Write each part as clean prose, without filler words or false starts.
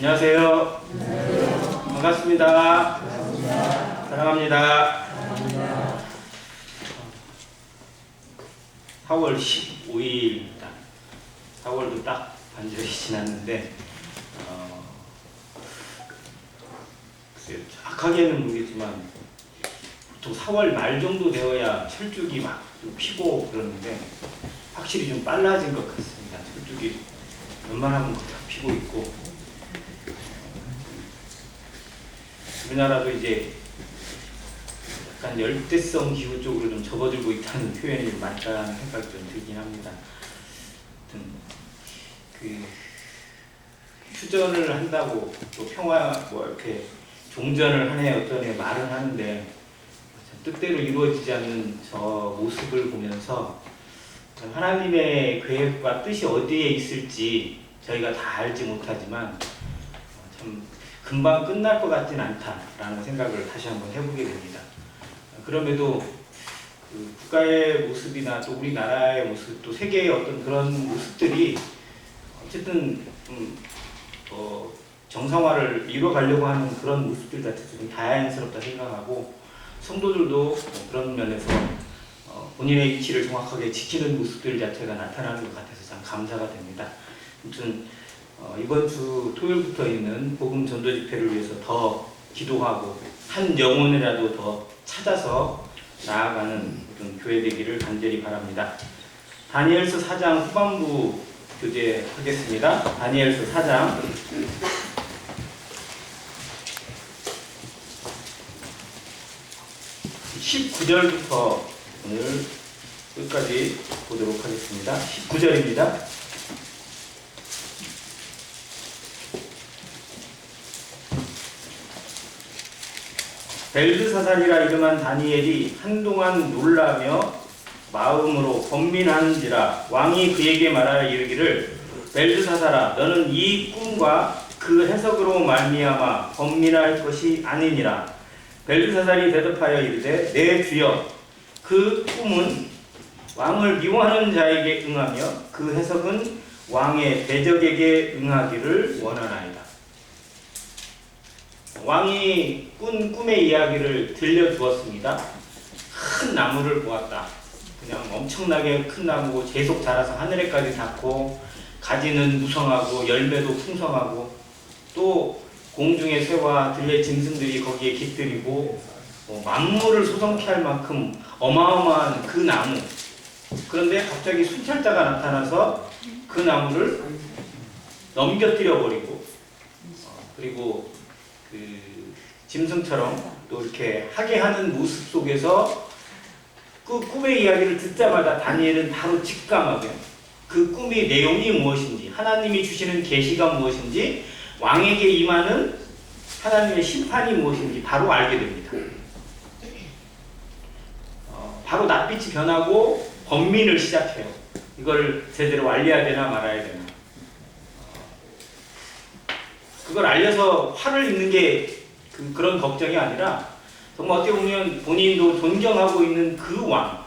안녕하세요. 반갑습니다. 사랑합니다. 4월 15일입니다. 4월도 딱 반절이 지났는데 글쎄요, 정확하게는 모르겠지만 보통 4월 말 정도 되어야 철쭉이 막 좀 피고 그러는데 확실히 좀 빨라진 것 같습니다. 철쭉이 웬만하면 다 피고 있고, 우리나라도 이제 약간 열대성 기후 쪽으로 좀 접어들고 있다는 표현이 맞다는 생각이 좀 들긴 합니다. 아무튼 휴전을 한다고 또 평화 이렇게 종전을 하네 어떤 애 말은 하는데 뜻대로 이루어지지 않는 저 모습을 보면서 하나님의 계획과 뜻이 어디에 있을지 저희가 다 알지 못하지만 참 금방 끝날 것 같진 않다라는 생각을 다시 한번 해보게 됩니다. 그럼에도 국가의 모습이나 또 우리나라의 모습, 또 세계의 어떤 그런 모습들이 어쨌든 정상화를 이뤄가려고 하는 그런 모습들 자체도 좀 다양스럽다 생각하고, 성도들도 그런 면에서 본인의 위치를 정확하게 지키는 모습들 자체가 나타나는 것 같아서 참 감사가 됩니다. 아무튼 이번 주 토요일부터 있는 복음 전도 집회를 위해서 더 기도하고 한 영혼이라도 더 찾아서 나아가는 어떤 교회 되기를 간절히 바랍니다. 다니엘서 4장 후반부 교제하겠습니다. 다니엘서 4장 19절부터 오늘 끝까지 보도록 하겠습니다. 19절입니다. 벨드사살이라 이름한 다니엘이 한동안 놀라며 마음으로 번민하는지라 왕이 그에게 말하여 이르기를, 벨드사살아, 너는 이 꿈과 그 해석으로 말미암아 번민할 것이 아니니라. 벨드사살이 대답하여 이르되, 내 주여, 그 꿈은 왕을 미워하는 자에게 응하며 그 해석은 왕의 대적에게 응하기를 원하나이다. 왕이 꾼 꿈의 이야기를 들려주었습니다. 큰 나무를 보았다. 그냥 엄청나게 큰 나무고 계속 자라서 하늘에까지 닿고, 가지는 무성하고 열매도 풍성하고, 또 공중의 새와 들의 짐승들이 거기에 깃들이고 만물을 소성케 할 만큼 어마어마한 그 나무. 그런데 갑자기 순찰자가 나타나서 그 나무를 넘겨뜨려 버리고, 그리고 그 짐승처럼 또 이렇게 하게 하는 모습 속에서 그 꿈의 이야기를 듣자마자 다니엘은 바로 직감하게 그 꿈의 내용이 무엇인지, 하나님이 주시는 계시가 무엇인지, 왕에게 임하는 하나님의 심판이 무엇인지 바로 알게 됩니다. 바로 낯빛이 변하고 번민을 시작해요. 이걸 제대로 알려야 되나 말아야 되나. 그걸 알려서 화를 입는 게 그런 걱정이 아니라, 정말 어떻게 보면 본인도 존경하고 있는 그 왕,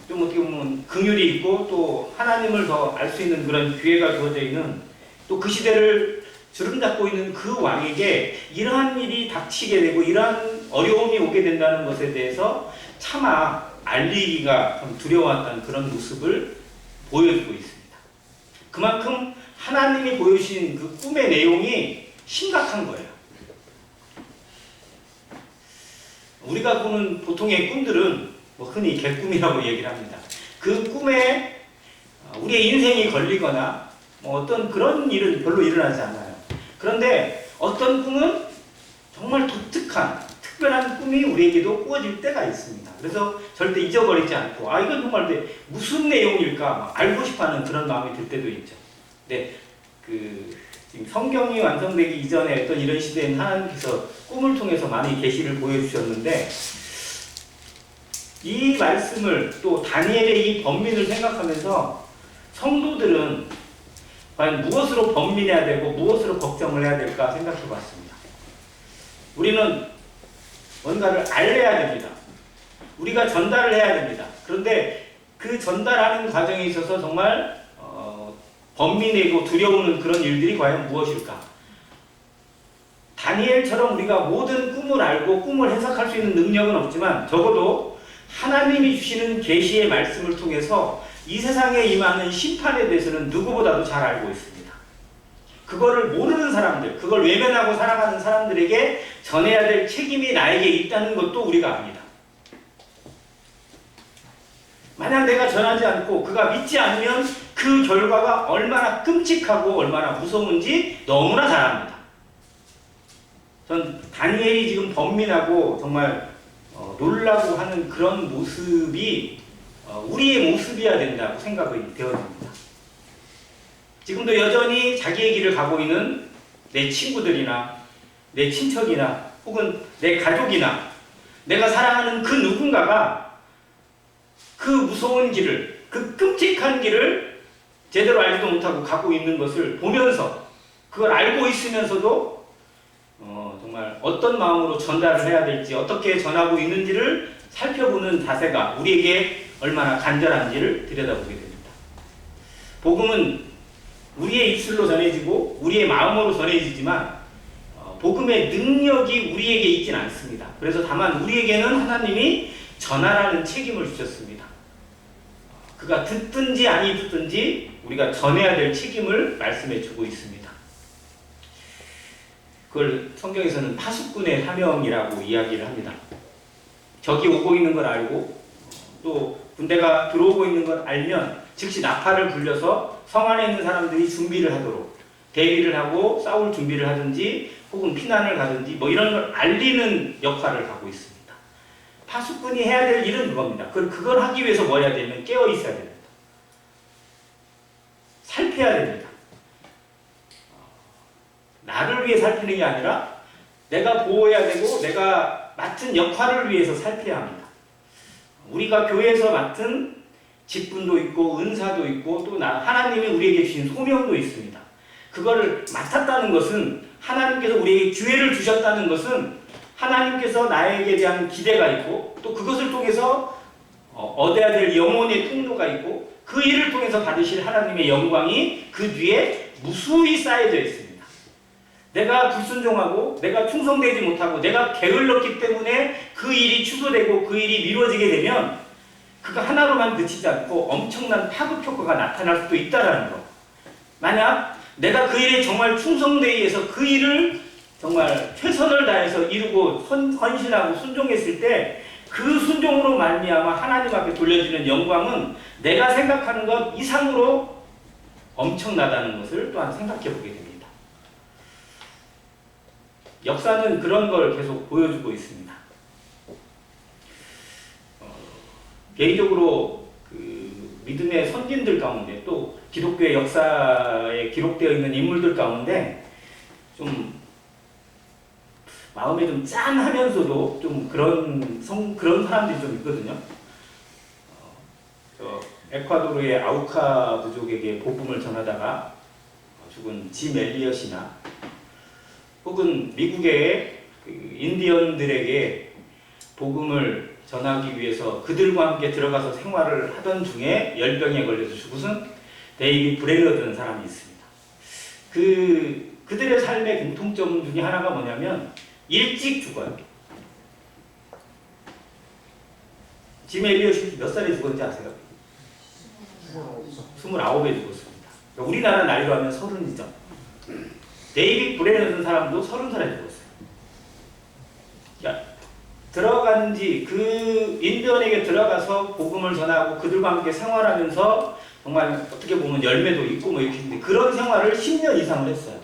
좀 어떻게 보면 긍휼이 있고 또 하나님을 더 알 수 있는 그런 기회가 주어져 있는, 또 그 시대를 주름잡고 있는 그 왕에게 이러한 일이 닥치게 되고 이러한 어려움이 오게 된다는 것에 대해서 차마 알리기가 좀 두려웠던 그런 모습을 보여주고 있습니다. 그만큼 하나님이 보여주신 그 꿈의 내용이 심각한 거예요. 우리가 보는 보통의 꿈들은 흔히 개꿈이라고 얘기를 합니다. 그 꿈에 우리의 인생이 걸리거나 어떤 그런 일은 별로 일어나지 않아요. 그런데 어떤 꿈은 정말 독특한 특별한 꿈이 우리에게도 꾸어질 때가 있습니다. 그래서 절대 잊어버리지 않고, 이건 정말 무슨 내용일까 알고 싶어하는 그런 마음이 들 때도 있죠. 근데 지금 성경이 완성되기 이전에 어떤 이런 시대에는 하나님께서 꿈을 통해서 많이 계시를 보여주셨는데, 이 말씀을 또 다니엘의 이 번민을 생각하면서 성도들은 과연 무엇으로 번민해야 되고 무엇으로 걱정을 해야 될까 생각해 봤습니다. 우리는 뭔가를 알려야 됩니다. 우리가 전달을 해야 됩니다. 그런데 그 전달하는 과정에 있어서 정말 번민되고 두려우는 그런 일들이 과연 무엇일까? 다니엘처럼 우리가 모든 꿈을 알고 꿈을 해석할 수 있는 능력은 없지만 적어도 하나님이 주시는 계시의 말씀을 통해서 이 세상에 임하는 심판에 대해서는 누구보다도 잘 알고 있습니다. 그거를 모르는 사람들, 그걸 외면하고 살아가는 사람들에게 전해야 될 책임이 나에게 있다는 것도 우리가 압니다. 만약 내가 전하지 않고 그가 믿지 않으면 그 결과가 얼마나 끔찍하고 얼마나 무서운지 너무나 잘 압니다. 전 다니엘이 지금 번민하고 정말 놀라고 하는 그런 모습이 우리의 모습이어야 된다고 생각이 되어집니다. 지금도 여전히 자기의 길을 가고 있는 내 친구들이나 내 친척이나 혹은 내 가족이나 내가 사랑하는 그 누군가가 그 무서운 길을, 그 끔찍한 길을 제대로 알지도 못하고 가고 있는 것을 보면서 그걸 알고 있으면서도 정말 어떤 마음으로 전달을 해야 될지 어떻게 전하고 있는지를 살펴보는 자세가 우리에게 얼마나 간절한지를 들여다보게 됩니다. 복음은 우리의 입술로 전해지고 우리의 마음으로 전해지지만 복음의 능력이 우리에게 있진 않습니다. 그래서 다만 우리에게는 하나님이 전하라는 책임을 주셨습니다. 그가 듣든지 아니 듣든지 우리가 전해야 될 책임을 말씀해 주고 있습니다. 그걸 성경에서는 파수꾼의 사명이라고 이야기를 합니다. 적이 오고 있는 걸 알고 또 군대가 들어오고 있는 걸 알면 즉시 나팔을 굴려서 성 안에 있는 사람들이 준비를 하도록 대비를 하고 싸울 준비를 하든지 혹은 피난을 가든지 뭐 이런 걸 알리는 역할을 하고 있습니다. 파수꾼이 해야 될 일은 그겁니다. 그걸 하기 위해서 뭐 해야 되면 깨어 있어야 됩니다. 살펴야 됩니다. 나를 위해 살피는 게 아니라 내가 보호해야 되고 내가 맡은 역할을 위해서 살펴야 합니다. 우리가 교회에서 맡은 직분도 있고 은사도 있고 또 하나님이 우리에게 주신 소명도 있습니다. 그거를 맡았다는 것은 하나님께서 우리에게 기회를 주셨다는 것은 하나님께서 나에게 대한 기대가 있고 또 그것을 통해서 얻어야 될 영혼의 통로가 있고 그 일을 통해서 받으실 하나님의 영광이 그 뒤에 무수히 쌓여져 있습니다. 내가 불순종하고 내가 충성되지 못하고 내가 게을렀기 때문에 그 일이 취소되고 그 일이 미뤄지게 되면 그거 하나로만 그치지 않고 엄청난 파급 효과가 나타날 수도 있다는 거. 만약 내가 그 일에 정말 충성되어서 그 일을 정말 최선을 다해서 이루고 헌신하고 순종했을 때 그 순종으로 말미암아 하나님 앞에 돌려주는 영광은 내가 생각하는 것 이상으로 엄청나다는 것을 또한 생각해 보게 됩니다. 역사는 그런 걸 계속 보여주고 있습니다. 개인적으로 그 믿음의 선진들 가운데 또 기독교의 역사에 기록되어 있는 인물들 가운데 좀 마음에 좀 짠하면서도 좀 그런 사람들이 좀 있거든요. 에콰도르의 아우카 부족에게 복음을 전하다가 죽은 짐 엘리엇이나 혹은 미국의 그 인디언들에게 복음을 전하기 위해서 그들과 함께 들어가서 생활을 하던 중에 열병에 걸려서 죽은 데이빗 브레너드라는 사람이 있습니다. 그들의 삶의 공통점 중에 하나가 뭐냐면 일찍 죽어요. 짐 엘리엇이 몇 살에 죽었는지 아세요? 29에 죽었습니다. 그러니까 우리나라 나이로 하면 30이죠. 데이빗 브레너드 사람도 30살에 죽었어요. 그러니까 들어간 지 그 인디언에게 들어가서 복음을 전하고 그들과 함께 생활하면서 정말 어떻게 보면 열매도 있고 뭐 이렇게 했는데 그런 생활을 10년 이상을 했어요.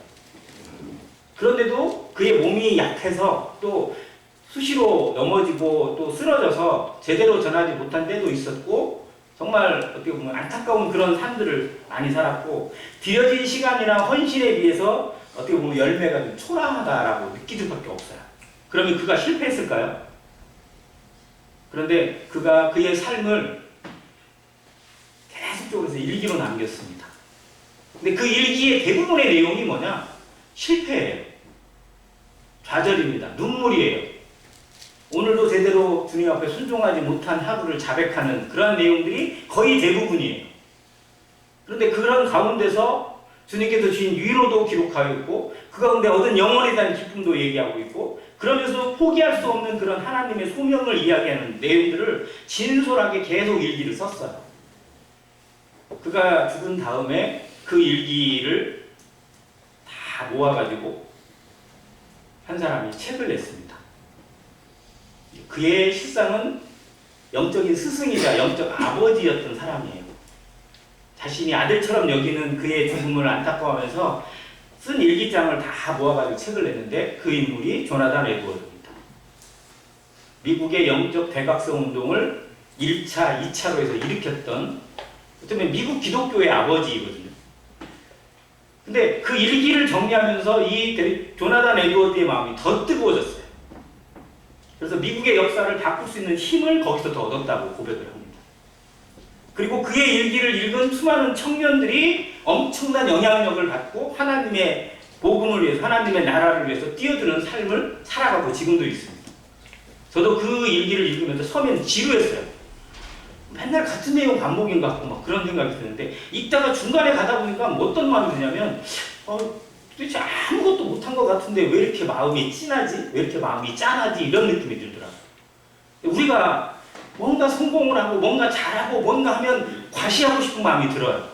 그런데도 그의 몸이 약해서 또 수시로 넘어지고 또 쓰러져서 제대로 전하지 못한 때도 있었고 정말 어떻게 보면 안타까운 그런 삶들을 많이 살았고 들여진 시간이나 헌신에 비해서 어떻게 보면 열매가 좀 초라하다라고 느낄 수밖에 없어요. 그러면 그가 실패했을까요? 그런데 그가 그의 삶을 계속적으로 일기로 남겼습니다. 근데 그 일기의 대부분의 내용이 뭐냐? 실패예요. 좌절입니다. 눈물이에요. 오늘도 제대로 주님 앞에 순종하지 못한 하루를 자백하는 그런 내용들이 거의 대부분이에요. 그런데 그런 가운데서 주님께서 주신 위로도 기록하고 있고 그 가운데 얻은 영원에 대한 기쁨도 얘기하고 있고 그러면서 포기할 수 없는 그런 하나님의 소명을 이야기하는 내용들을 진솔하게 계속 일기를 썼어요. 그가 죽은 다음에 그 일기를 다 모아가지고 한 사람이 책을 냈습니다. 그의 실상은 영적인 스승이자 영적 아버지였던 사람이에요. 자신이 아들처럼 여기는 그의 죽음을 안타까워하면서 쓴 일기장을 다 모아가지고 책을 냈는데 그 인물이 조나단 에드워드입니다. 미국의 영적 대각성 운동을 1차, 2차로 해서 일으켰던 어쩌면 미국 기독교의 아버지이거든요. 근데 그 일기를 정리하면서 이 조나단 에드워드의 마음이 더 뜨거워졌어요. 그래서 미국의 역사를 바꿀 수 있는 힘을 거기서 더 얻었다고 고백을 합니다. 그리고 그의 일기를 읽은 수많은 청년들이 엄청난 영향력을 받고 하나님의 복음을 위해서 하나님의 나라를 위해서 뛰어드는 삶을 살아가고 지금도 있습니다. 저도 그 일기를 읽으면서 처음에는 지루했어요. 맨날 같은 내용 반복인 것 같고 막 그런 생각이 드는데 읽다가 중간에 가다 보니까 어떤 마음이 드냐면 도대체 아무것도 못한 것 같은데 왜 이렇게 마음이 찐하지? 왜 이렇게 마음이 짠하지? 이런 느낌이 들더라고요. 우리가 뭔가 성공을 하고 뭔가 잘하고 뭔가 하면 과시하고 싶은 마음이 들어요.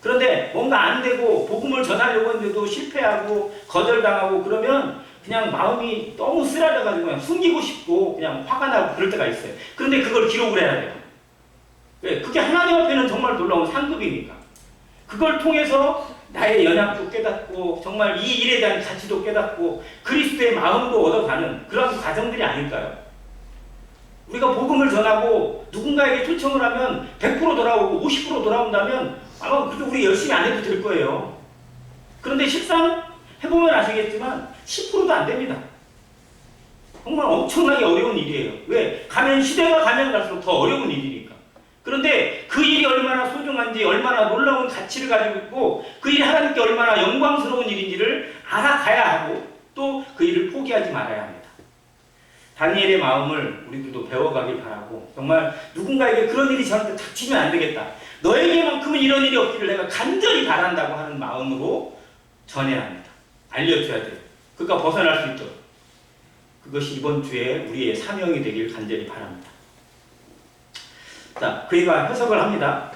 그런데 뭔가 안 되고 복음을 전하려고 했는데도 실패하고 거절당하고 그러면 그냥 마음이 너무 쓰라려가지고 그냥 숨기고 싶고 그냥 화가 나고 그럴 때가 있어요. 그런데 그걸 기록을 해야 돼요. 왜? 그게 하나님 앞에는 정말 놀라운 상급이니까. 그걸 통해서 나의 연약도 깨닫고 정말 이 일에 대한 가치도 깨닫고 그리스도의 마음도 얻어가는 그런 과정들이 아닐까요? 우리가 복음을 전하고 누군가에게 초청을 하면 100% 돌아오고 50% 돌아온다면 아마 그래도 우리 열심히 안 해도 될 거예요. 그런데 실상 해보면 아시겠지만 10%도 안 됩니다. 정말 엄청나게 어려운 일이에요. 왜? 시대가 가면 갈수록 더 어려운 일이니까. 그런데 그 일이 얼마나 소중한지 얼마나 놀라운 가치를 가지고 있고 그 일이 하나님께 얼마나 영광스러운 일인지를 알아가야 하고 또 그 일을 포기하지 말아야 합니다. 다니엘의 마음을 우리들도 배워가길 바라고 정말 누군가에게 그런 일이 저한테 닥치면 안 되겠다. 너에게만큼은 이런 일이 없기를 내가 간절히 바란다고 하는 마음으로 전해야 합니다. 알려줘야 돼요. 그러니까 벗어날 수 있도록. 그것이 이번 주에 우리의 사명이 되길 간절히 바랍니다. 자, 그이가 해석을 합니다.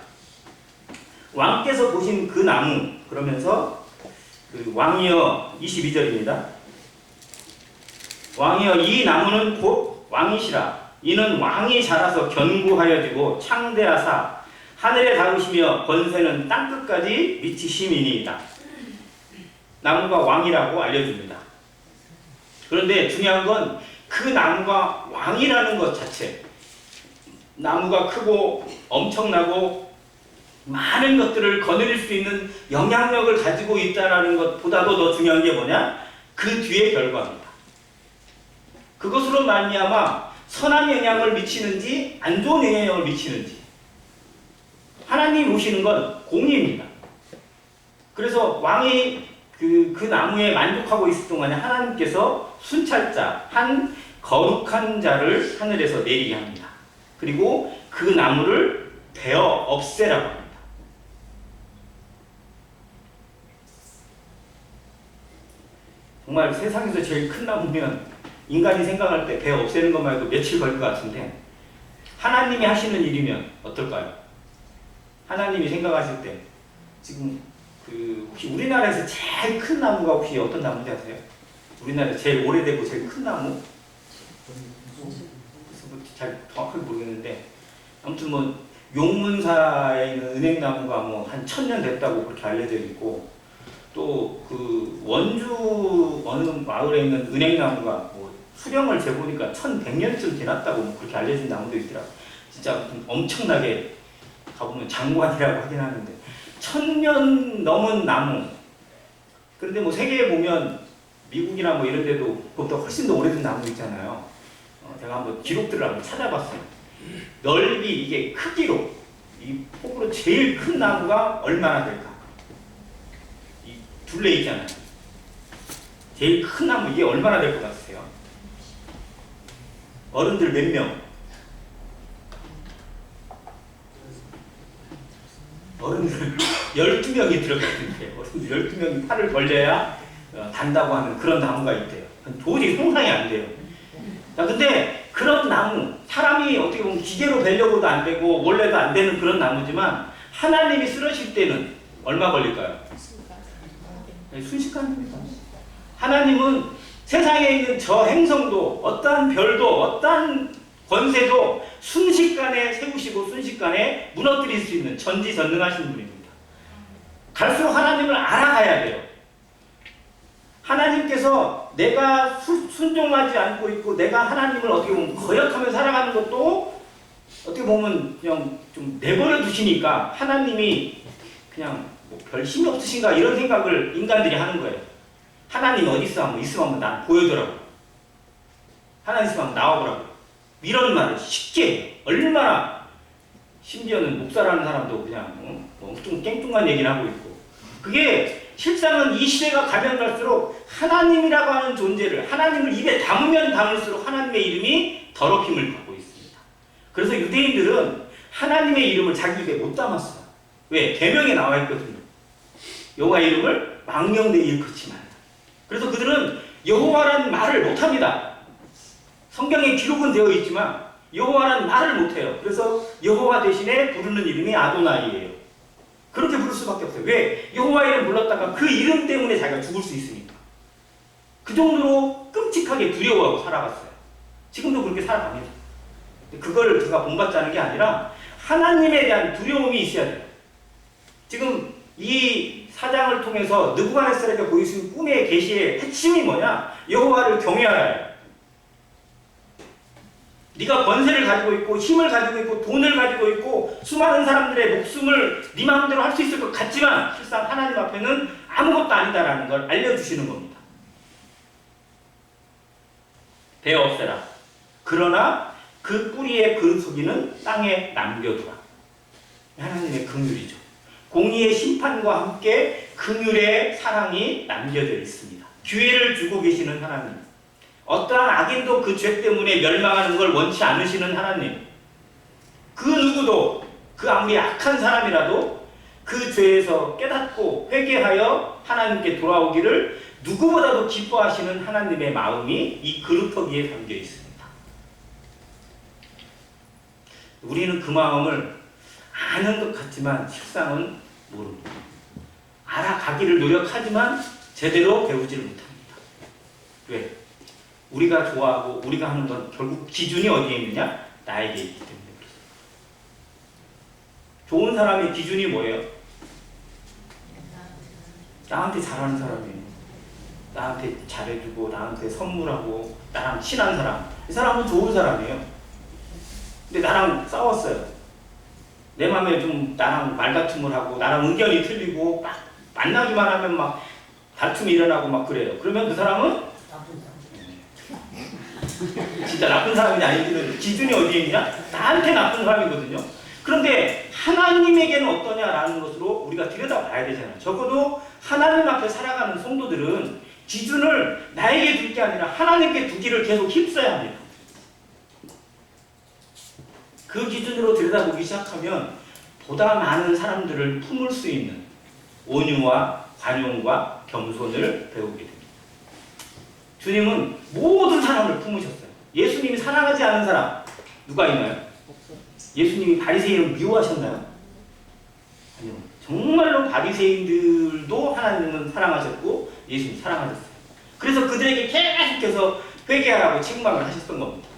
왕께서 보신 그 나무 그러면서 그 왕이여 22절입니다. 왕이여 이 나무는 곧 왕이시라. 이는 왕이 자라서 견고하여지고 창대하사 하늘에 닿으시며 권세는 땅끝까지 미치심이니이다. 나무가 왕이라고 알려줍니다. 그런데 중요한 건 그 나무가 왕이라는 것 자체, 나무가 크고 엄청나고 많은 것들을 거느릴 수 있는 영향력을 가지고 있다는 것보다도 더 중요한 게 뭐냐? 그 뒤의 결과입니다. 그것으로 말미암아 선한 영향을 미치는지 안 좋은 영향을 미치는지 하나님이 보시는 건 공의입니다. 그래서 왕이 그 나무에 만족하고 있을 동안에 하나님께서 순찰자, 한 거룩한 자를 하늘에서 내리게 합니다. 그리고 그 나무를 베어 없애라고 합니다. 정말 세상에서 제일 큰 나무면 인간이 생각할 때 베어 없애는 것만 해도 며칠 걸릴 것 같은데 하나님이 하시는 일이면 어떨까요? 하나님이 생각하실 때 지금 혹시 우리나라에서 제일 큰 나무가 혹시 어떤 나무인지 아세요? 우리나라에서 제일 오래되고 제일 큰 나무? 잘 정확하게 모르겠는데 아무튼 뭐 용문사에 있는 은행나무가 뭐 한 1000년 됐다고 그렇게 알려져 있고 또 그 원주 어느 마을에 있는 은행나무가 뭐 수령을 재보니까 1100년쯤 지났다고 뭐 그렇게 알려진 나무도 있더라고요. 진짜 엄청나게 가보면 장관이라고 하긴 하는데 1000년 넘은 나무. 그런데 뭐 세계에 보면 미국이나 뭐 이런 데도 그것보다 훨씬 더 오래된 나무 있잖아요. 제가 한번 기록들을 한번 찾아봤어요. 넓이 이게 크기로 이 폭으로 제일 큰 나무가 얼마나 될까? 이 둘레 있잖아요. 제일 큰 나무 이게 얼마나 될 것 같으세요? 어른들 몇 명? 어른들 12명이 들어갔는데 12명이 팔을 벌려야 단다고 하는 그런 나무가 있대요. 도저히 상상이 안 돼요. 자, 근데 그런 나무, 사람이 어떻게 보면 기계로 베려고도 안 되고 원래도 안 되는 그런 나무지만 하나님이 쓰러질 때는 얼마 걸릴까요? 순식간입니다. 하나님은 세상에 있는 저 행성도 어떠한 별도 어떠한 권세도 순식간에 세우시고 순식간에 무너뜨릴 수 있는 전지전능하신 분입니다. 갈수록 하나님을 알아가야 돼요. 하나님께서 내가 순종하지 않고 있고 내가 하나님을 어떻게 보면 거역하며 살아가는 것도 어떻게 보면 그냥 좀 내버려 두시니까 하나님이 그냥 뭐 별 힘이 없으신가 이런 생각을 인간들이 하는 거예요. 하나님 어디 있어? 한번 있으면 한번 나 보여줘라고. 하나님 있으면 한번 나와보라고. 이런 말을 쉽게 해요. 얼마나 심지어는 목사라는 사람도 그냥 엄청 깽뚱한 얘기를 하고 있고 그게 실상은 이 시대가 가면 갈수록 하나님이라고 하는 존재를 하나님을 입에 담으면 담을수록 하나님의 이름이 더럽힘을 받고 있습니다. 그래서 유대인들은 하나님의 이름을 자기 입에 못 담았어요. 왜? 계명에 나와 있거든요. 여호와 이름을 망령되이 일컫지 말라. 그래서 그들은 여호와라는 말을 못합니다. 성경에 기록은 되어 있지만 여호와라는 말을 못해요. 그래서 여호와 대신에 부르는 이름이 아도나이예요. 그렇게 부를 수밖에 없어요. 왜? 여호와 이름 불렀다가 그 이름 때문에 자기가 죽을 수 있으니까. 그 정도로 끔찍하게 두려워하고 살아갔어요. 지금도 그렇게 살아갑니다. 그걸 제가 본받자는 게 아니라 하나님에 대한 두려움이 있어야 돼요. 지금 이 사장을 통해서 느부갓네살에게 보이신 꿈의 계시의 핵심이 뭐냐? 여호와를 경외하라 해요. 네가 권세를 가지고 있고 힘을 가지고 있고 돈을 가지고 있고 수많은 사람들의 목숨을 네 마음대로 할 수 있을 것 같지만 실상 하나님 앞에는 아무것도 아니다라는 걸 알려주시는 겁니다. 베어 없애라. 그러나 그 뿌리의 그 속이는 땅에 남겨두라. 하나님의 긍휼이죠. 공의의 심판과 함께 긍휼의 사랑이 남겨져 있습니다. 기회를 주고 계시는 하나님. 어떠한 악인도 그 죄 때문에 멸망하는 걸 원치 않으시는 하나님. 그 누구도 그 아무리 악한 사람이라도 그 죄에서 깨닫고 회개하여 하나님께 돌아오기를 누구보다도 기뻐하시는 하나님의 마음이 이 그루터기에 담겨 있습니다. 우리는 그 마음을 아는 것 같지만 실상은 모릅니다. 알아가기를 노력하지만 제대로 배우지를 못합니다. 왜? 우리가 좋아하고 우리가 하는 건 결국 기준이 어디에 있느냐? 나에게 있기 때문에 그렇습니다. 좋은 사람의 기준이 뭐예요? 나한테 잘하는 사람이에요. 나한테 잘해주고 나한테 선물하고 나랑 친한 사람. 이 사람은 좋은 사람이에요. 근데 나랑 싸웠어요. 내 맘에 좀 나랑 말다툼을 하고 나랑 의견이 틀리고 막 만나기만 하면 막 다툼이 일어나고 막 그래요. 그러면 그 사람은 진짜 나쁜 사람이 아니기는 기준이 어디에 있냐? 나한테 나쁜 사람이거든요. 그런데 하나님에게는 어떠냐라는 것으로 우리가 들여다봐야 되잖아요. 적어도 하나님 앞에 살아가는 성도들은 기준을 나에게 둘 게 아니라 하나님께 두기를 계속 힘써야 합니다. 그 기준으로 들여다보기 시작하면 보다 많은 사람들을 품을 수 있는 온유와 관용과 겸손을 배우게 됩니다. 주님은 모든 사람을 품으셨어요. 예수님이 사랑하지 않은 사람 누가 있나요? 예수님이 바리새인을 미워하셨나요? 아니요. 정말로 바리새인들도 하나님은 사랑하셨고 예수님 사랑하셨어요. 그래서 그들에게 계속해서 회개하라고 책망을 하셨던 겁니다.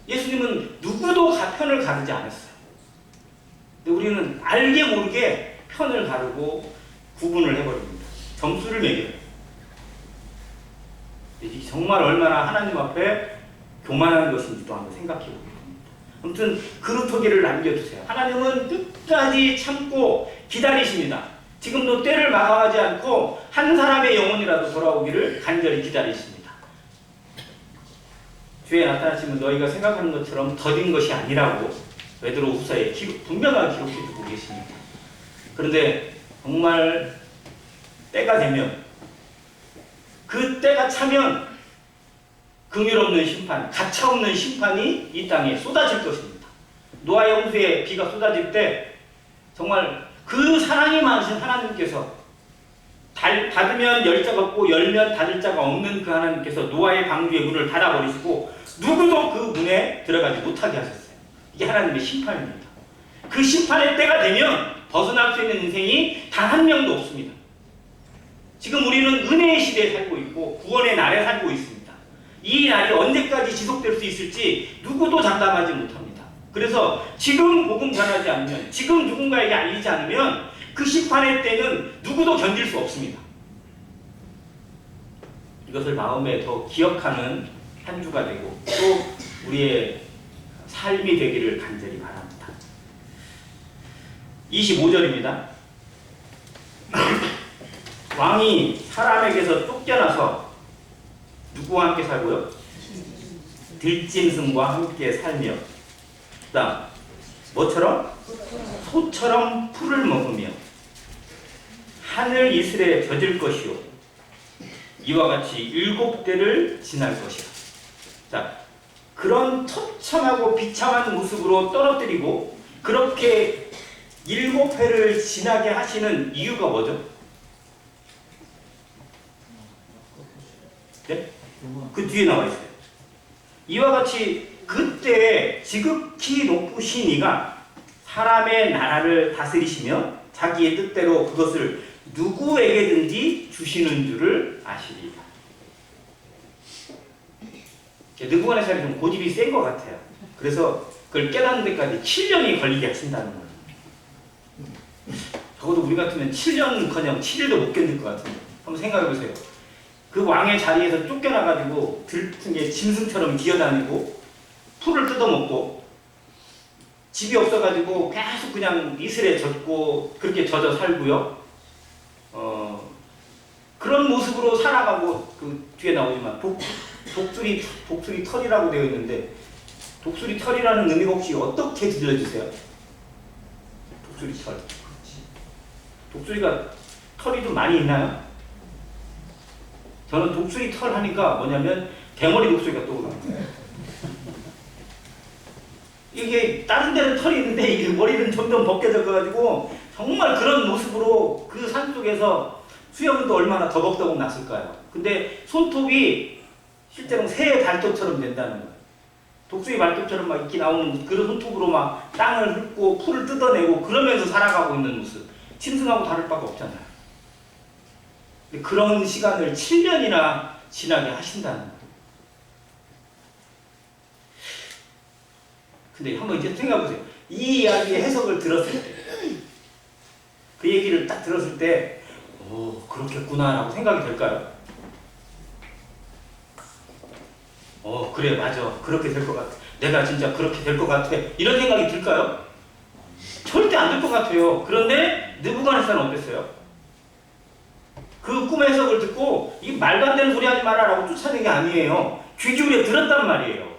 예수님은 누구도 편을 가르지 않았어요. 근데 우리는 알게 모르게 편을 가르고 구분을 해버립니다. 점수를 매겨요. 이게 정말 얼마나 하나님 앞에 교만한 것인지도 한번 생각해 보게 됩니다. 아무튼 그루터기를 남겨주세요. 하나님은 끝까지 참고 기다리십니다. 지금도 때를 마감하지 않고 한 사람의 영혼이라도 돌아오기를 간절히 기다리십니다. 주에 나타나시면 너희가 생각하는 것처럼 더딘 것이 아니라고 베드로후서에 분명하게 기록해주고 계십니다. 그런데 정말 때가 되면 그 때가 차면 긍휼없는 심판, 가차없는 심판이 이 땅에 쏟아질 것입니다. 노아의 홍수에 비가 쏟아질 때 정말 그 사랑이 많으신 하나님께서 닫으면 열 자가 없고 열면 닫을 자가 없는 그 하나님께서 노아의 방주의 문을 닫아버리시고 누구도 그 문에 들어가지 못하게 하셨어요. 이게 하나님의 심판입니다. 그 심판의 때가 되면 벗어날 수 있는 인생이 단 한 명도 없습니다. 지금 우리는 은혜의 시대에 살고 있고 구원의 날에 살고 있습니다. 이 날이 언제까지 지속될 수 있을지 누구도 장담하지 못합니다. 그래서 지금 복음 전하지 않으면, 지금 누군가에게 알리지 않으면 그 심판의 때는 누구도 견딜 수 없습니다. 이것을 마음에 더 기억하는 한 주가 되고 또 우리의 삶이 되기를 간절히 바랍니다. 25절입니다. 왕이 사람에게서 쫓겨나서 누구와 함께 살고요? 들짐승과 함께 살며, 그다음 뭐처럼? 소처럼 풀을 먹으며 하늘 이슬에 젖을 것이요 이와 같이 7대를 지날 것이라. 자, 그런 처참하고 비참한 모습으로 떨어뜨리고 그렇게 7회를 지나게 하시는 이유가 뭐죠? 네? 그 뒤에 나와 있어요. 이와 같이 그때 지극히 높으신 이가 사람의 나라를 다스리시며 자기의 뜻대로 그것을 누구에게든지 주시는 줄을 아시리라. 느부갓네살이 좀 고집이 센 것 같아요. 그래서 그걸 깨닫는 데까지 7년이 걸리게 하신다는 거예요. 적어도 우리 같으면 7년커녕 7일도 못 견딜 것 같은데 한번 생각해 보세요. 그 왕의 자리에서 쫓겨나가지고 들등에 짐승처럼 기어다니고 풀을 뜯어먹고 집이 없어가지고 계속 그냥 이슬에 젖고 그렇게 젖어 살고요. 그런 모습으로 살아가고 그 뒤에 나오지만 독수리 털이라고 되어 있는데 독수리 털이라는 의미가 혹시 어떻게 들려주세요? 독수리 털. 독수리가 털이 좀 많이 있나요? 저는 독수리 털 하니까 뭐냐면 대머리 독수리가 떠오르는 거예요. 이게 다른 데는 털이 있는데 이게 머리는 점점 벗겨져가지고 정말 그런 모습으로 그 산속에서 수염도 얼마나 더벅더벅 났을까요? 근데 손톱이 실제로 새의 발톱처럼 된다는 거예요. 독수리 발톱처럼 막 이렇게 나오는 그런 손톱으로 막 땅을 훑고 풀을 뜯어내고 그러면서 살아가고 있는 모습. 짐승하고 다를 바가 없잖아요. 그런 시간을 7년이나 지나게 하신다는 거예요. 근데 한번 이제 생각해보세요. 이 이야기의 해석을 들었을 때, 그 얘기를 딱 들었을 때, 오, 그렇겠구나라고 생각이 될까요? 그래, 맞아. 그렇게 될 것 같아. 내가 진짜 그렇게 될 것 같아. 이런 생각이 들까요? 절대 안 들 것 같아요. 그런데 느부갓네살은 어땠어요? 그 꿈의 해석을 듣고 이 말도 안 되는 소리 하지 마라 라고 쫓아낸 게 아니에요. 귀 기울여 들었단 말이에요.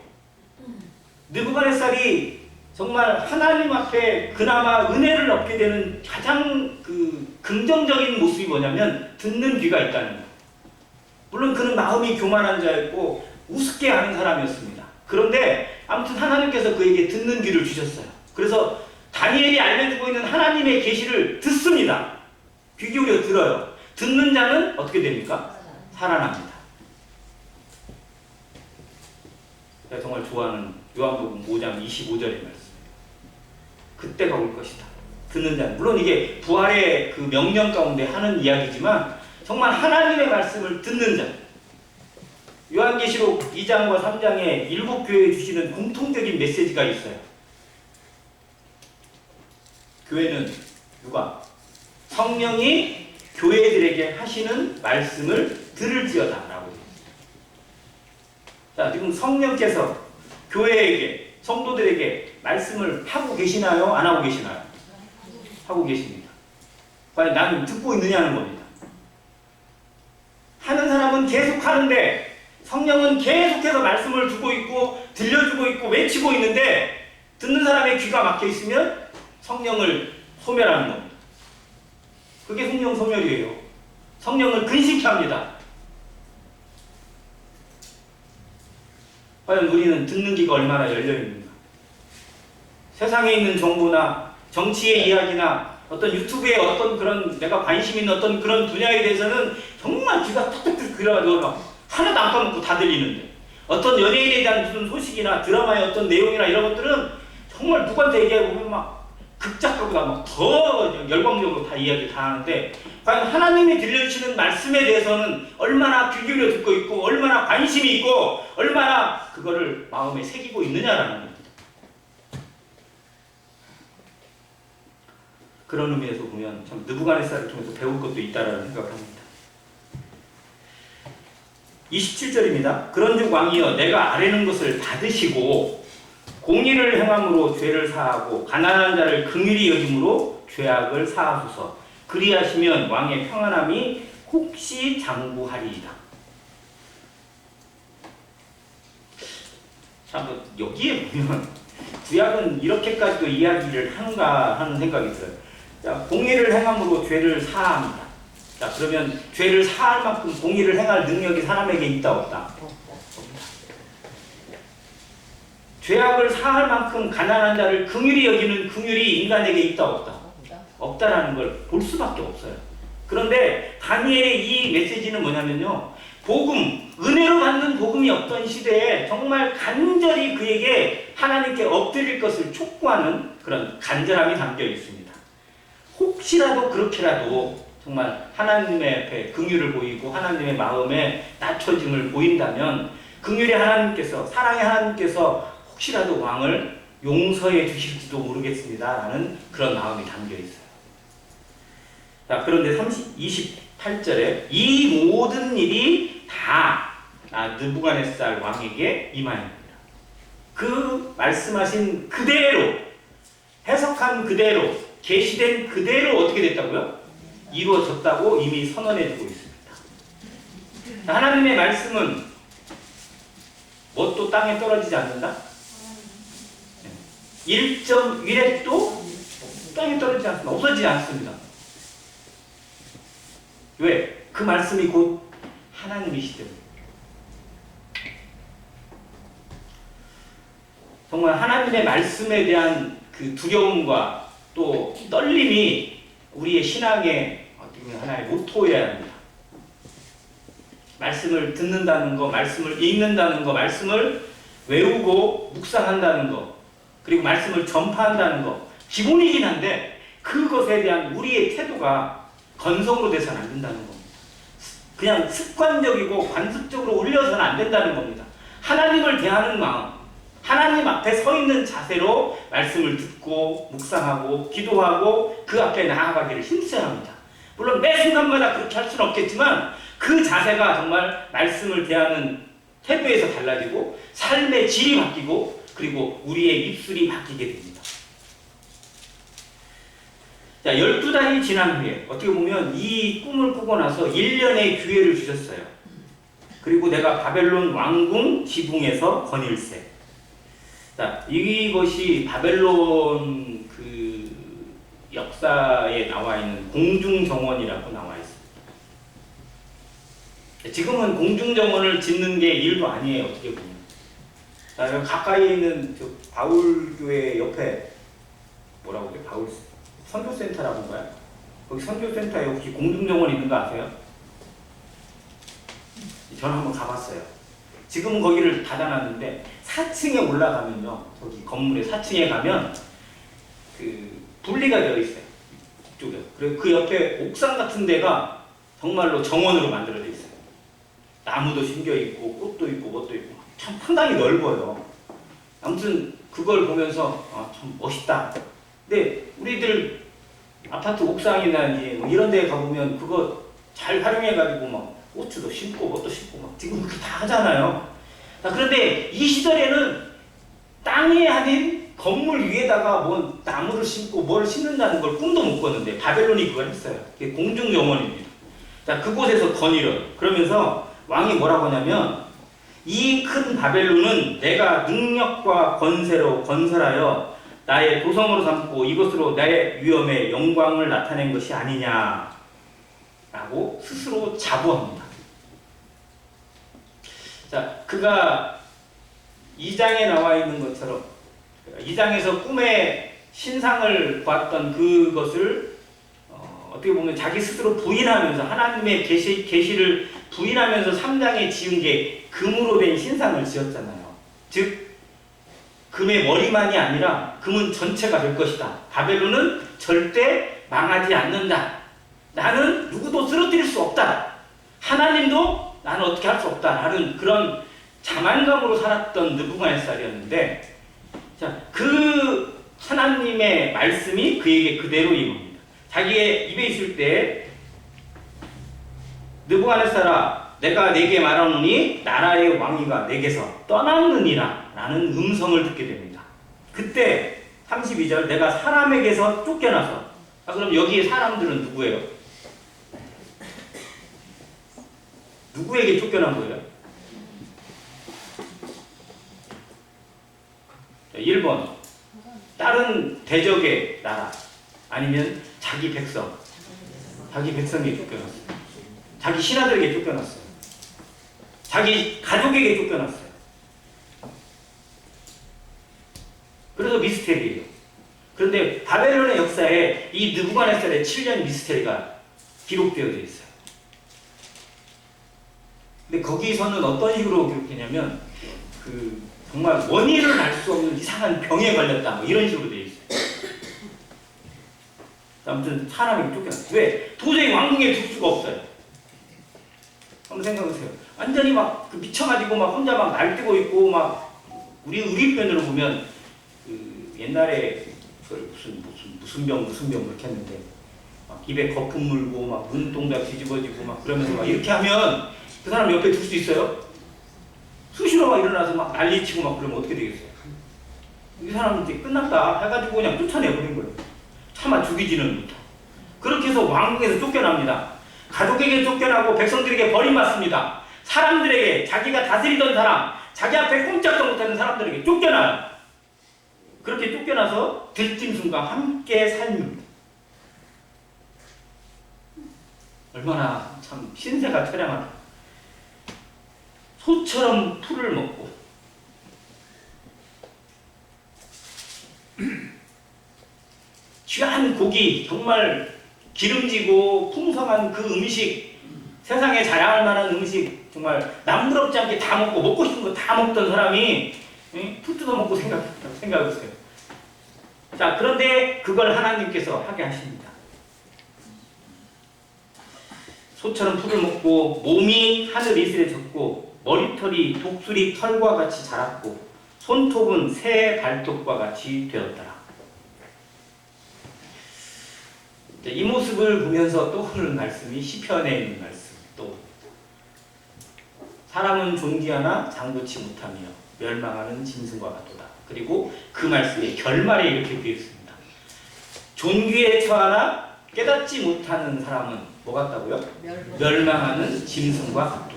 느부갓네살이 정말 하나님 앞에 그나마 은혜를 얻게 되는 가장 그 긍정적인 모습이 뭐냐면 듣는 귀가 있다는 거예요. 물론 그는 마음이 교만한 자였고 우습게 하는 사람이었습니다. 그런데 아무튼 하나님께서 그에게 듣는 귀를 주셨어요. 그래서 다니엘이 알려주고 있는 하나님의 계시를 듣습니다. 귀 기울여 들어요. 듣는 자는 어떻게 됩니까? 살아납니다. 제가 정말 좋아하는 요한복음 5장 25절의 말씀. 그때가 올 것이다. 듣는 자는. 물론 이게 부활의 그 명령 가운데 하는 이야기지만 정말 하나님의 말씀을 듣는 자. 요한계시록 2장과 3장에 7교회에 주시는 공통적인 메시지가 있어요. 교회는 누가? 성령이 교회들에게 하시는 말씀을 들을지어다 라고 해요. 자, 지금 성령께서 교회에게, 성도들에게 말씀을 하고 계시나요? 안 하고 계시나요? 하고 계십니다. 과연 나는 듣고 있느냐는 겁니다. 하는 사람은 계속 하는데 성령은 계속해서 말씀을 주고 있고 들려주고 있고 외치고 있는데 듣는 사람의 귀가 막혀 있으면 성령을 소멸하는 겁니다. 그게 성령 소멸이에요. 성령을 근심케 합니다. 과연 우리는 듣는 귀가 얼마나 열려있는가? 세상에 있는 정보나 정치의 이야기나 어떤 유튜브에 어떤 그런 내가 관심 있는 어떤 그런 분야에 대해서는 정말 귀가 톡톡 그래가지고 하나도 안 까먹고 다 들리는데, 어떤 연예인에 대한 무슨 소식이나 드라마의 어떤 내용이나 이런 것들은 정말 누구한테 얘기해보면 막 극작가보다 막 더 열광적으로 다 이야기 다 하는데, 과연 하나님이 들려주시는 말씀에 대해서는 얼마나 귀 기울여 듣고 있고 얼마나 관심이 있고 얼마나 그거를 마음에 새기고 있느냐라는 겁니다. 그런 의미에서 보면 참 느부갓네살을 통해서 배울 것도 있다라는 생각을 합니다. 27절입니다. 그런즉 왕이여 내가 아뢰는 것을 받으시고 공의를 행함으로 죄를 사하고 가난한 자를 긍휼히 여김으로 죄악을 사하소서. 그리하시면 왕의 평안함이 혹시 장구하리이다. 참 여기에 보면 구약은 이렇게까지도 이야기를 하는가 하는 생각이 들어요. 자, 공의를 행함으로 죄를 사합니다. 자, 그러면 죄를 사할 만큼 공의를 행할 능력이 사람에게 있다 없다? 죄악을 사할 만큼 가난한 자를 긍휼히 여기는 긍휼이 인간에게 있다 없다? 없다라는 걸 볼 수밖에 없어요. 그런데 다니엘의 이 메시지는 뭐냐면요, 복음, 은혜로 받는 복음이 없던 시대에 정말 간절히 그에게 하나님께 엎드릴 것을 촉구하는 그런 간절함이 담겨 있습니다. 혹시라도 그렇게라도 정말 하나님의 앞에 긍휼을 보이고 하나님의 마음에 낮춰짐을 보인다면 긍휼의 하나님께서, 사랑의 하나님께서 혹시라도 왕을 용서해 주실지도 모르겠습니다 라는 그런 마음이 담겨 있어요. 자, 그런데 28절에 이 모든 일이 다 느부갓네살 왕에게 임하였습니다. 그 말씀하신 그대로, 해석한 그대로, 계시된 그대로 어떻게 됐다고요? 이루어졌다고 이미 선언해 주고 있습니다. 자, 하나님의 말씀은 뭣도 땅에 떨어지지 않는다? 1.1핵도 땅에 떨어지지 않습니다. 없어지지 않습니다. 왜? 그 말씀이 곧 하나님이시기 때문에. 정말 하나님의 말씀에 대한 그 두려움과 또 떨림이 우리의 신앙의 어떻게 보면 하나의 모토여야 합니다. 말씀을 듣는다는 거, 말씀을 읽는다는 거, 말씀을 외우고 묵상한다는 거, 그리고 말씀을 전파한다는 거 기본이긴 한데 그것에 대한 우리의 태도가 건성으로 돼서는 안 된다는 겁니다. 그냥 습관적이고 관습적으로 올려서는 안 된다는 겁니다. 하나님을 대하는 마음, 하나님 앞에 서 있는 자세로 말씀을 듣고 묵상하고 기도하고 그 앞에 나아가기를 힘써야 합니다. 물론 매 순간마다 그렇게 할 수는 없겠지만 그 자세가 정말 말씀을 대하는 태도에서 달라지고 삶의 질이 바뀌고 그리고 우리의 입술이 바뀌게 됩니다. 자, 12달이 지난 후에 어떻게 보면 이 꿈을 꾸고 나서 1년의 기회를 주셨어요. 그리고 내가 바벨론 왕궁 지붕에서 거닐세. 자, 이것이 바벨론 그 역사에 나와 있는 공중정원이라고 나와 있습니다. 지금은 공중정원을 짓는 게 일도 아니에요, 어떻게 보면. 자, 가까이에 있는 저 바울교회 옆에 뭐라고 그래? 바울 선교센터라고 한가요? 거기 선교센터에 혹시 공중정원 있는 거 아세요? 저는 한번 가봤어요. 지금은 거기를 닫아놨는데 4층에 올라가면요, 저기 건물의 4층에 가면 그 분리가 되어 있어요. 이쪽에. 그리고 그 옆에 옥상 같은 데가 정말로 정원으로 만들어져 있어요. 나무도 심겨 있고 꽃도 있고 뭣도 있고 참 상당히 넓어요. 아무튼 그걸 보면서 참 멋있다. 근데 우리들 아파트 옥상이나 뭐 이런 데 가보면 그거 잘 활용해가지고 막 꽃도 심고 뭣도 심고 막 지금 그렇게 다 하잖아요. 자, 그런데 이 시절에는 땅에 아닌 건물 위에다가 뭐 나무를 심고 뭘 심는다는 걸 꿈도 못 꿨는데 바벨론이 그걸 했어요. 그게 공중정원입니다. 자, 그곳에서 거닐어요. 그러면서 왕이 뭐라고 하냐면 이 큰 바벨론은 내가 능력과 권세로 건설하여 나의 도성으로 삼고 이것으로 나의 위엄의 영광을 나타낸 것이 아니냐 라고 스스로 자부합니다. 자, 그가 2장에 나와 있는 것처럼 2장에서 꿈에 신상을 보았던 그것을 어떻게 보면 자기 스스로 부인하면서 하나님의 계시를 부인하면서 3장에 지은 게 금으로 된 신상을 지었잖아요. 즉 금의 머리만이 아니라 금은 전체가 될 것이다. 바벨론은 절대 망하지 않는다. 나는 누구도 쓰러뜨릴 수 없다. 하나님도 나는 어떻게 할 수 없다. 라는 그런 자만감으로 살았던 느부갓네살이었는데, 자, 그 하나님의 말씀이 그에게 그대로 임합니다. 자기의 입에 있을 때 느부갓네살아, 내가 내게 말하노니 나라의 왕위가 내게서 떠났느니라 라는 음성을 듣게 됩니다. 그때 32절, 내가 사람에게서 쫓겨나서, 그럼 여기에 사람들은 누구예요? 누구에게 쫓겨난 거예요? 1번 다른 대적의 나라, 아니면 자기 백성, 자기 백성에게 쫓겨났어요. 자기 신하들에게 쫓겨났어요. 자기 가족에게 쫓겨났어요. 그래서 미스테리예요. 그런데 바벨론의 역사에 이 느부갓네살의 7년 미스테리가 기록되어 있어요. 근데 거기서는 어떤 식으로 기록되냐면 정말 원인을 알 수 없는 이상한 병에 걸렸다, 뭐 이런 식으로 되어 있어요. 아무튼 사람이 쫓겨났어요. 왜? 도저히 왕궁에 둘 수가 없어요. 한번 생각해보세요. 완전히 막 미쳐가지고 막 혼자 막 날뛰고 있고, 막 우리 편으로 보면 옛날에 무슨 병 그렇게 했는데 막 입에 거품 물고 막 눈동자 뒤집어지고 막 그러면서 막 이렇게 하면 그 사람 옆에 둘 수 있어요? 수시로 막 일어나서 막 난리치고 막 그러면 어떻게 되겠어요? 이 사람은 이제 끝났다 해가지고 그냥 쫓아내버린 거예요. 차마 죽이지는 못하고. 그렇게 해서 왕궁에서 쫓겨납니다. 가족에게 쫓겨나고 백성들에게 버림받습니다. 사람들에게, 자기가 다스리던 사람, 자기 앞에 꼼짝도 못하는 사람들에게 쫓겨나요. 그렇게 쫓겨나서 들짐승과 함께 삽니다. 얼마나 참 신세가 처량하다. 소처럼 풀을 먹고 귀한 고기, 정말 기름지고 풍성한 그 음식, 세상에 자랑할 만한 음식, 정말 남부럽지 않게 다 먹고 싶은 거 다 먹던 사람이 풀 뜯어먹고 생각해보세요. 자, 그런데 그걸 하나님께서 하게 하십니다. 소처럼 풀을 먹고 몸이 하늘 이슬에 젖고 머리털이 독수리 털과 같이 자랐고 손톱은 새 발톱과 같이 되었더라. 이 모습을 보면서 떠오르는 말씀이 시편에 있는 말씀. 또 사람은 존귀하나 장구치 못하며 멸망하는 짐승과 같도다. 그리고 그 말씀의 결말에 이렇게 되어 있습니다. 존귀에 처하나 깨닫지 못하는 사람은 뭐 같다고요? 멸망하는 짐승과 같도다.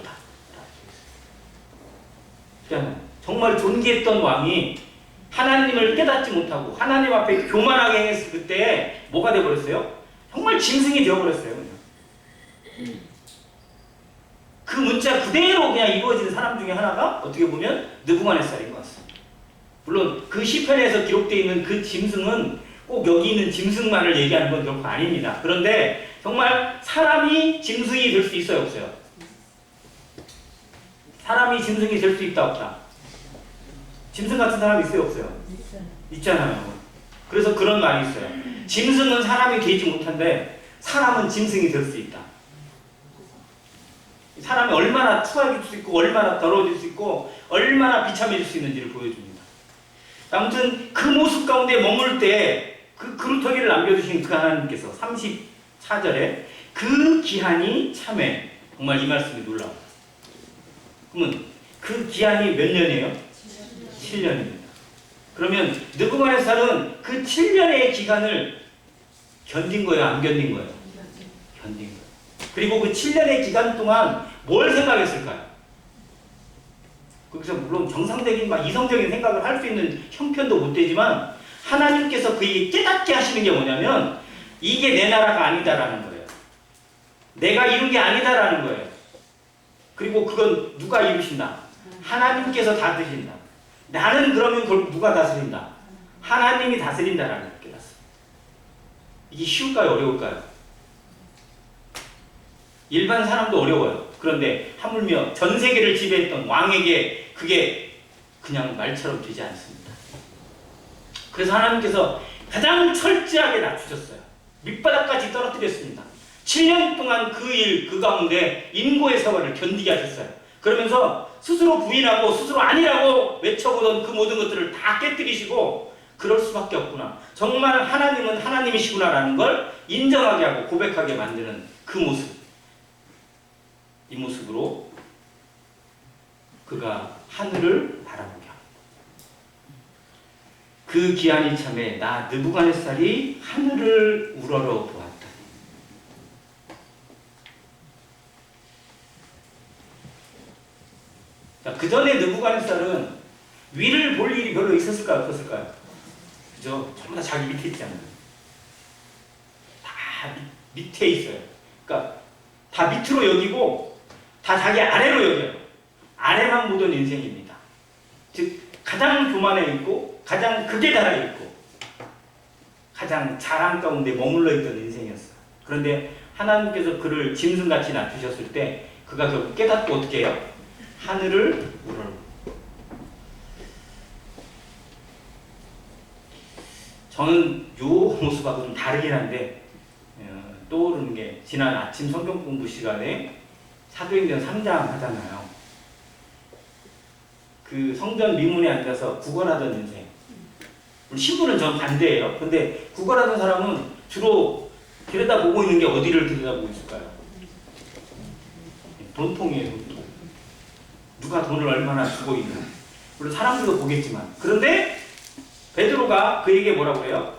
정말 존귀했던 왕이 하나님을 깨닫지 못하고 하나님 앞에 교만하게 행했을 그때 뭐가 되어버렸어요? 정말 짐승이 되어버렸어요. 그냥. 그 문자 그대로 그냥 이루어진 사람 중에 하나가 어떻게 보면 느부갓네살인 것 같습니다. 물론 그 시편에서 기록되어 있는 그 짐승은 꼭 여기 있는 짐승만을 얘기하는 건 결코 아닙니다. 그런데 정말 사람이 짐승이 될 수 있어요, 없어요? 사람이 짐승이 될 수 있다, 없다? 짐승 같은 사람이 있어요, 없어요? 있잖아요. 그래서 그런 말이 있어요. 짐승은 사람이 되지 못한데 사람은 짐승이 될 수 있다. 사람이 얼마나 추악해질 수 있고 얼마나 더러워질 수 있고 얼마나 비참해질 수 있는지를 보여줍니다. 아무튼 그 모습 가운데 머물 때 그 그루터기를 남겨주신 그 하나님께서 34절에 그 기한이 참회, 정말 이 말씀이 놀라워요. 그러면 그 기한이 몇 년이에요? 7년입니다. 그러면 느부갓네살은 그 7년의 기간을 견딘 거예요? 안 견딘 거예요? 견딘 거예요. 그리고 그 7년의 기간 동안 뭘 생각했을까요? 거기서 물론 정상적인 이성적인 생각을 할 수 있는 형편도 못 되지만 하나님께서 그에게 깨닫게 하시는 게 뭐냐면 이게 내 나라가 아니다라는 거예요. 내가 이룬 게 아니다라는 거예요. 그리고 그건 누가 이루신다? 하나님께서 다스리신다. 나는 그러면 그걸 누가 다스린다? 하나님이 다스린다라는 거예요. 이게 쉬울까요? 어려울까요? 일반 사람도 어려워요. 그런데 하물며 전 세계를 지배했던 왕에게 그게 그냥 말처럼 되지 않습니다. 그래서 하나님께서 가장 철저하게 낮추셨어요. 밑바닥까지 떨어뜨렸습니다. 7년 동안 그 일, 그 가운데 인고의 세월을 견디게 하셨어요. 그러면서 스스로 부인하고 스스로 아니라고 외쳐보던 그 모든 것들을 다 깨뜨리시고 그럴 수밖에 없구나. 정말 하나님은 하나님이시구나라는 걸 인정하게 하고 고백하게 만드는 그 모습. 이 모습으로 그가 하늘을 바라보게 합니다. 그 기한 이참에 나 느부갓네살이 하늘을 우러러 보았다. 그 전에 느부갓네살은 위를 볼 일이 별로 있었을까요? 없었을까요? 그죠? 전부 다 자기 밑에 있잖아요. 다 밑에 있어요. 그러니까 다 밑으로 여기고 다 자기 아래로 여겨요. 아래만 보던 인생입니다. 즉 가장 교만해 있고 가장 극에 달아 있고 가장 자랑 가운데 머물러 있던 인생이었어요. 그런데 하나님께서 그를 짐승같이 낮추셨을 때 그가 결국 깨닫고 어떻게 해요? 하늘을 우러러. 저는 요 모습하고 좀 다르긴 한데 떠오르는 게 지난 아침 성경 공부 시간에 사도행전 3장 하잖아요. 그 성전 미문에 앉아서 구걸하던 인생. 신부는 전 반대예요. 근데 구걸하던 사람은 주로 들여다보고 있는 게 어디를 들여다보고 있을까요? 돈통이에요, 돈통. 누가 돈을 얼마나 주고 있나. 물론 사람들도 보겠지만. 그런데 베드로가 그에게 뭐라고 해요?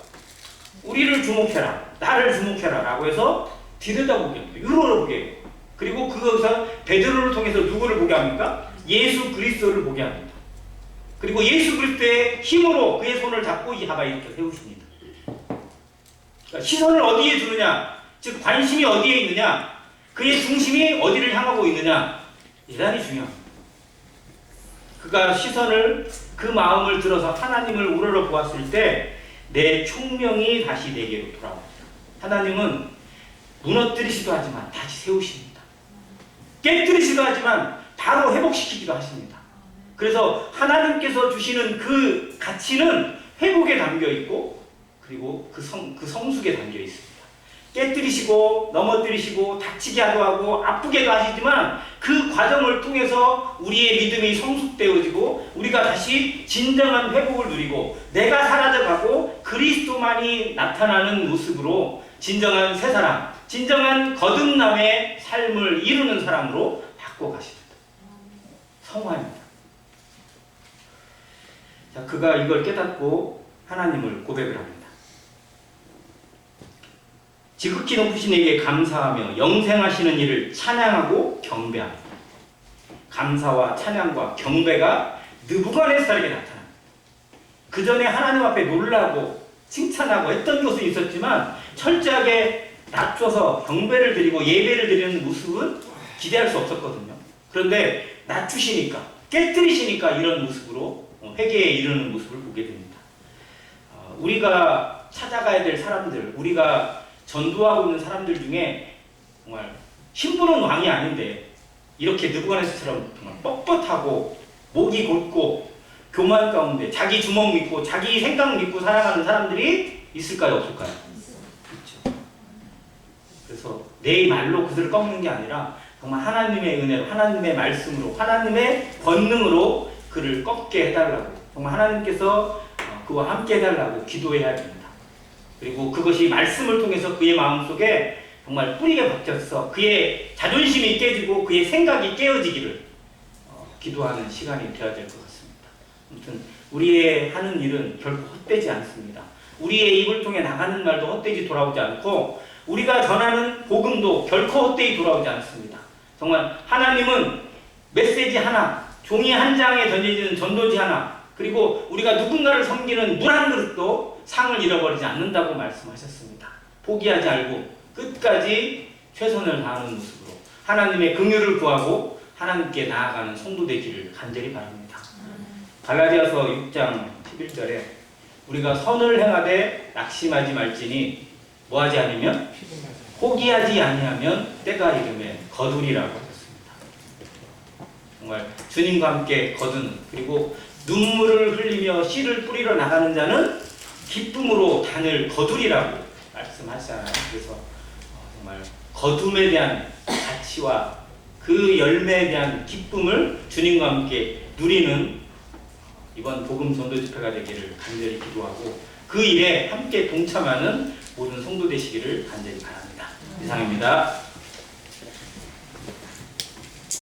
우리를 주목해라. 나를 주목해라. 라고 해서 들여다보게 합니다. 우러러보게 해요. 그리고 그것을 베드로를 통해서 누구를 보게 합니까? 예수 그리스도를 보게 합니다. 그리고 예수 그리스도의 힘으로 그의 손을 잡고 이 하바 이렇게 세우십니다. 그러니까 시선을 어디에 두느냐, 즉 관심이 어디에 있느냐, 그의 중심이 어디를 향하고 있느냐, 대단히 중요합니다. 그가 시선을, 그 마음을 들어서 하나님을 우러러 보았을 때 내 총명이 다시 내게로 돌아옵니다. 하나님은 무너뜨리시도 하지만 다시 세우십니다. 깨뜨리시도 하지만 바로 회복시키기도 하십니다. 그래서 하나님께서 주시는 그 가치는 회복에 담겨 있고 그리고 그 성숙에 담겨 있습니다. 깨뜨리시고 넘어뜨리시고 다치게 하고 아프게도 하시지만 그 과정을 통해서 우리의 믿음이 성숙되어지고 우리가 다시 진정한 회복을 누리고 내가 사라져가고 그리스도만이 나타나는 모습으로 진정한 새 사람, 진정한 거듭남의 삶을 이루는 사람으로 바꿔가십니다. 성화입니다. 자, 그가 이걸 깨닫고 하나님을 고백을 합니다. 지극히 높으신 이에게 감사하며 영생하시는 이를 찬양하고 경배합니다. 감사와 찬양과 경배가 느부갓네살에게 나타납니다. 그 전에 하나님 앞에 놀라고 칭찬하고 했던 것은 있었지만 철저하게 낮춰서 경배를 드리고 예배를 드리는 모습은 기대할 수 없었거든요. 그런데 낮추시니까 깨뜨리시니까 이런 모습으로 회개에 이르는 모습을 보게 됩니다. 우리가 찾아가야 될 사람들, 우리가 전도하고 있는 사람들 중에 정말 신부는 왕이 아닌데 이렇게 느부갓네살처럼 정말 뻣뻣하고 목이 곧고 교만 가운데 자기 주먹 믿고 자기 생각 믿고 살아가는 사람들이 있을까요? 없을까요? 있죠. 그래서 내 말로 그들을 꺾는 게 아니라 정말 하나님의 은혜로 하나님의 말씀으로 하나님의 권능으로 그를 꺾게 해달라고 정말 하나님께서 그와 함께 해달라고 기도해야 됩니다. 그리고 그것이 말씀을 통해서 그의 마음속에 정말 뿌리가 박혀서 그의 자존심이 깨지고 그의 생각이 깨어지기를 기도하는 시간이 되어야 될 것 같습니다. 아무튼 우리의 하는 일은 결코 헛되지 않습니다. 우리의 입을 통해 나가는 말도 헛되이 돌아오지 않고 우리가 전하는 복음도 결코 헛되이 돌아오지 않습니다. 정말 하나님은 메시지 하나, 종이 한 장에 던져지는 전도지 하나, 그리고 우리가 누군가를 섬기는 물 한 그릇도 상을 잃어버리지 않는다고 말씀하셨습니다. 포기하지 말고 끝까지 최선을 다하는 모습으로 하나님의 긍휼을 구하고 하나님께 나아가는 성도 되기를 간절히 바랍니다. 갈라디아서 6장 11절에 우리가 선을 행하되 낙심하지 말지니 뭐하지 않으면 포기하지 아니하면 때가 이르면 거두리라고 하셨습니다. 정말 주님과 함께 거두는, 그리고 눈물을 흘리며 씨를 뿌리러 나가는 자는 기쁨으로 단을 거두리라고 말씀하시잖아요. 그래서 정말 거둠에 대한 가치와 그 열매에 대한 기쁨을 주님과 함께 누리는 이번 복음 전도 집회가 되기를 간절히 기도하고, 그 일에 함께 동참하는 모든 성도 되시기를 간절히 바랍니다. 이상입니다.